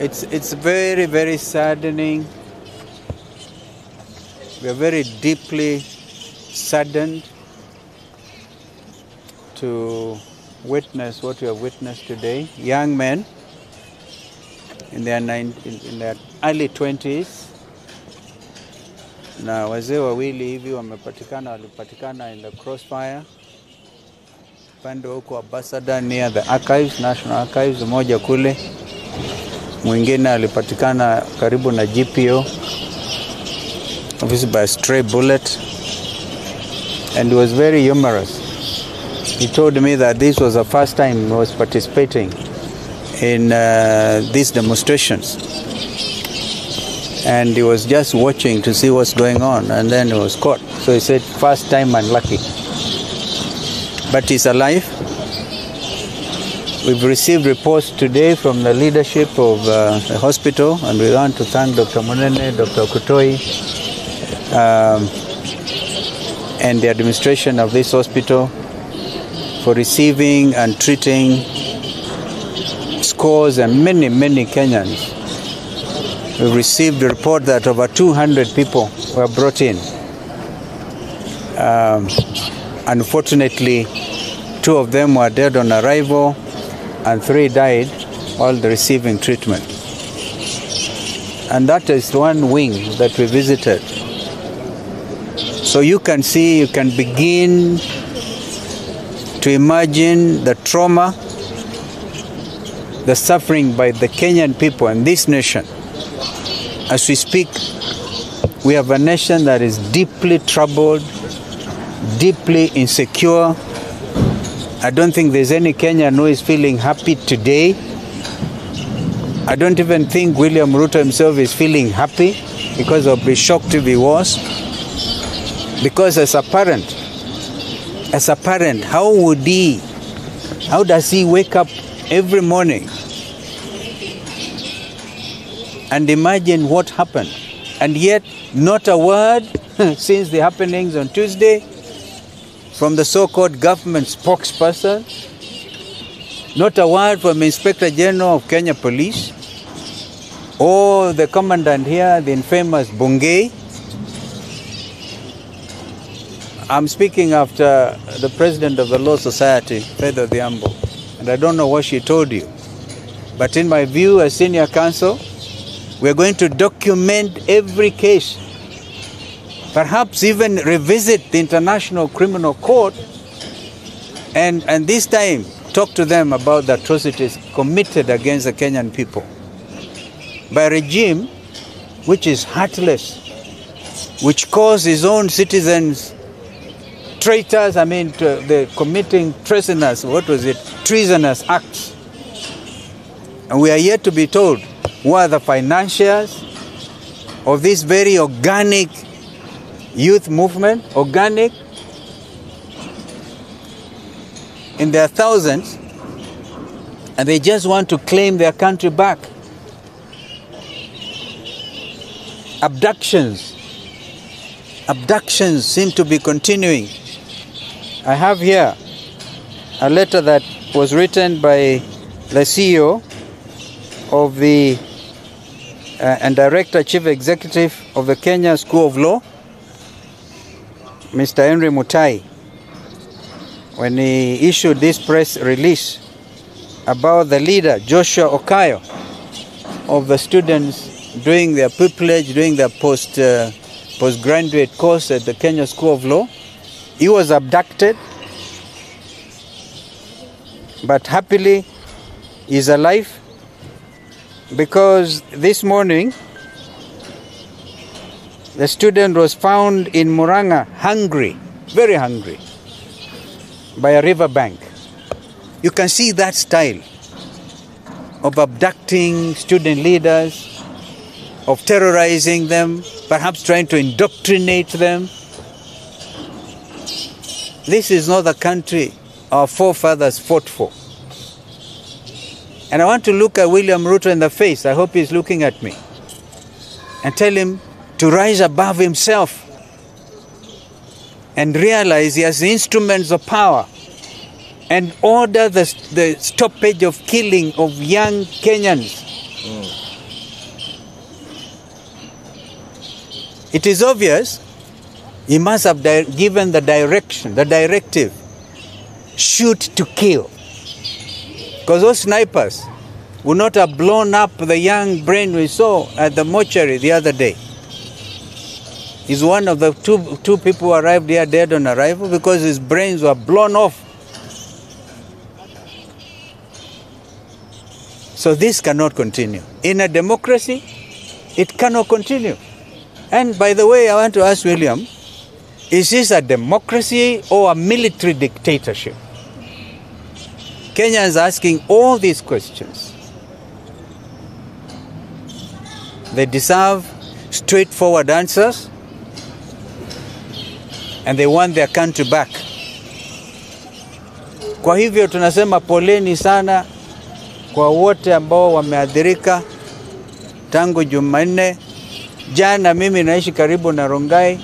It's very, very saddening. We are very deeply saddened to witness what we have witnessed today. Young men in their early 20s. Na wazee wawili hivi walipatikana in the crossfire. Pande huko Ambassador near the archives, National Archives, mmoja kule. Mwingine alipatikana karibu na GPO, obviously by a stray bullet, and he was very humorous. He told me that this was the first time he was participating in these demonstrations, and he was just watching to see what's going on, and then he was caught. So he said, first time unlucky, but he's alive. We've received reports today from the leadership of the hospital, and we want to thank Dr. Munene, Dr. Kutoi, and the administration of this hospital for receiving and treating scores and many, many Kenyans. We've received a report that over 200 people were brought in. Unfortunately, 2 of them were dead on arrival, and 3 died while receiving treatment. And that is one wing that we visited. So you can see, you can begin to imagine the trauma, the suffering by the Kenyan people and this nation. As we speak, we have a nation that is deeply troubled, deeply insecure. I don't think there's any Kenyan who is feeling happy today. I don't even think William Ruto himself is feeling happy because of the shock if he was. Because as a parent, how does he wake up every morning and imagine what happened? And yet, not a word since the happenings on Tuesday from the so-called government spokesperson, not a word from Inspector General of Kenya Police, or the commandant here, the infamous Bungei. I'm speaking after the president of the Law Society, Faith Odhiambo, and I don't know what she told you. But in my view, as senior counsel, we're going to document every case, perhaps even revisit the International Criminal Court, and this time talk to them about the atrocities committed against the Kenyan people by a regime which is heartless, which calls his own citizens traitors, they're committing treasonous acts. And we are yet to be told who are the financiers of this very organic youth movement, organic in their thousands, and they just want to claim their country back. Abductions seem to be continuing. I have here a letter that was written by the CEO of the and Director Chief Executive of the Kenya School of Law, Mr. Henry Mutai, when he issued this press release about the leader, Joshua Okayo, of the students doing their pupillage, doing their postgraduate course at the Kenya School of Law. He was abducted, but happily he's alive, because this morning the student was found in Murang'a hungry, very hungry, by a river bank. You can see that style of abducting student leaders, of terrorizing them, perhaps trying to indoctrinate them. This is not the country our forefathers fought for. And I want to look at William Ruto in the face, I hope he's looking at me, and tell him to rise above himself and realize he has the instruments of power and order the stoppage of killing of young Kenyans It is obvious he must have given the directive, shoot to kill. Because those snipers would not have blown up the young brain we saw at the mortuary the other day. He's one of the two people who arrived here dead on arrival because his brains were blown off. So this cannot continue. In a democracy, it cannot continue. And by the way, I want to ask William, is this a democracy or a military dictatorship? Kenya is asking all these questions. They deserve straightforward answers, and they want their country back. Kwa hivyo tunasema poleni sana kwa wote ambao wameathirika tangu Jumanne. Jana mimi naishi karibu na Rongai,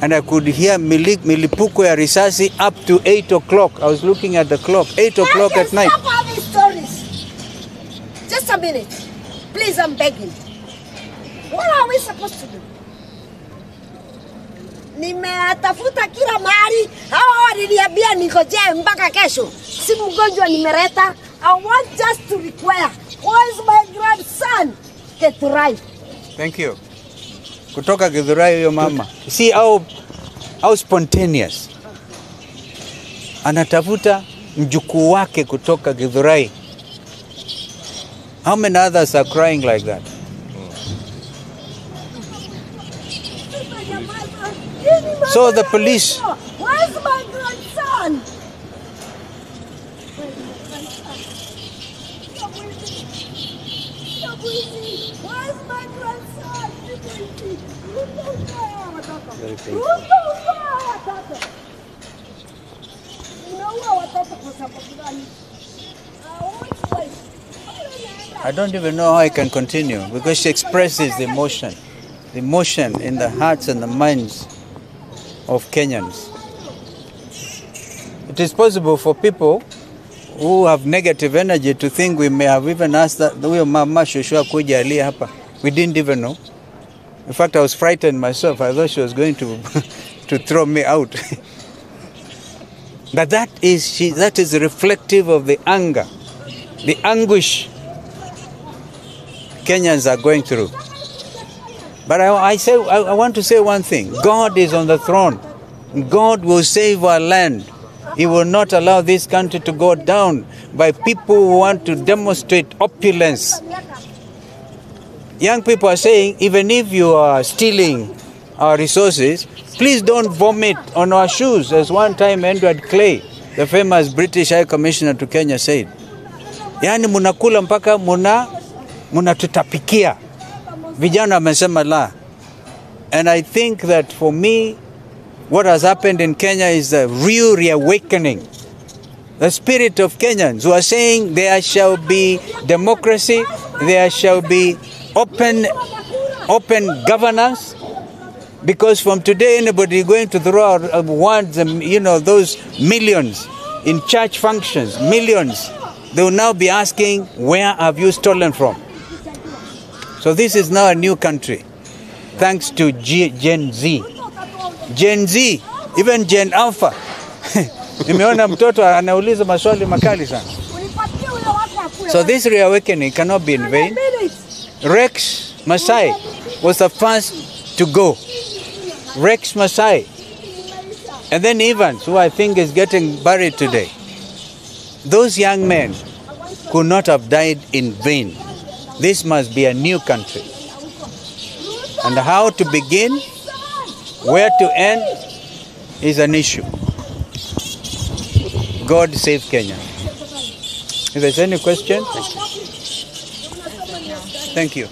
and I could hear milipuko ya risasi up to 8 o'clock. I was looking at the clock, 8 o'clock at night. Stop all these stories. Just a minute. Please, I'm begging. What are we supposed to do? Nimetafuta kila mahali. Hawa waliniambia ningojee mpaka kesho. Si mgonjwa nimeleta. I want just to require. Where is my grandson? Githurai. Thank you. Kutoka Githurai huyo mama. See how spontaneous. Anatafuta mjukuu wake kutoka Githurai. How many others are crying like that? So the police. Where's my grandson? Where's my grandson? I don't even know how I can continue because she expresses the emotion in the hearts and the minds of Kenyans. It is possible for people who have negative energy to think we may have even asked that huyo mama Shoshua kuja alia hapa. We didn't even know. In fact, I was frightened myself. I thought she was going to throw me out. But that is reflective of the anger, the anguish Kenyans are going through. But I want to say one thing. God is on the throne. God will save our land. He will not allow this country to go down by people who want to demonstrate opulence. Young people are saying, even if you are stealing our resources, please don't vomit on our shoes, as one time Edward Clay, the famous British High Commissioner to Kenya, said. Yani munakula mpaka munatutapikia. Vijana wamesema la. And I think that for me, what has happened in Kenya is a real reawakening. The spirit of Kenyans who are saying there shall be democracy, there shall be open governance, because from today anybody is going to throw out words, those millions in church functions, millions, they will now be asking, where have you stolen from? So this is now a new country, thanks to Gen Z. Gen Z, even Gen Alpha. Nimeona mtoto anauliza maswali makali sana. So this reawakening cannot be in vain. Rex Masai was the first to go. Rex Masai. And then Evans, who I think is getting buried today. Those young men could not have died in vain. This must be a new country. And how to begin, where to end, is an issue. God save Kenya. If there's any question, thank you.